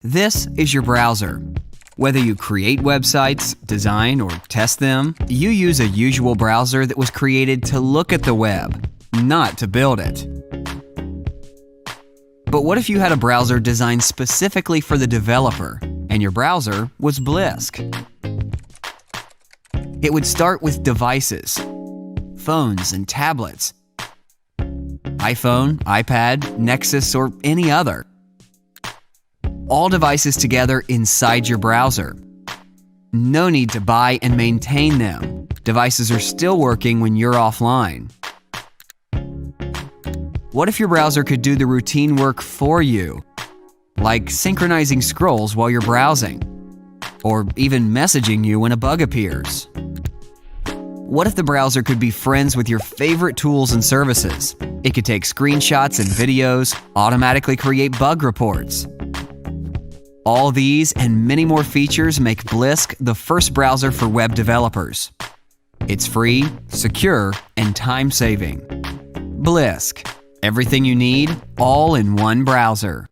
This is your browser. Whether you create websites, design, or test them, you use a usual browser that was created to look at the web, not to build it. But what if you had a browser designed specifically for the developer, and your browser was Blisk? It would start with devices, phones and tablets, iPhone, iPad, Nexus, or any other. All devices together inside your browser. No need to buy and maintain them. Devices are still working when you're offline. What if your browser could do the routine work for you, like synchronizing scrolls while you're browsing, or even messaging you when a bug appears? What if the browser could be friends with your favorite tools and services? It could take screenshots and videos, automatically create bug reports. All these and many more features make Blisk the first browser for web developers. It's free, secure, and time-saving. Blisk. Everything you need, all in one browser.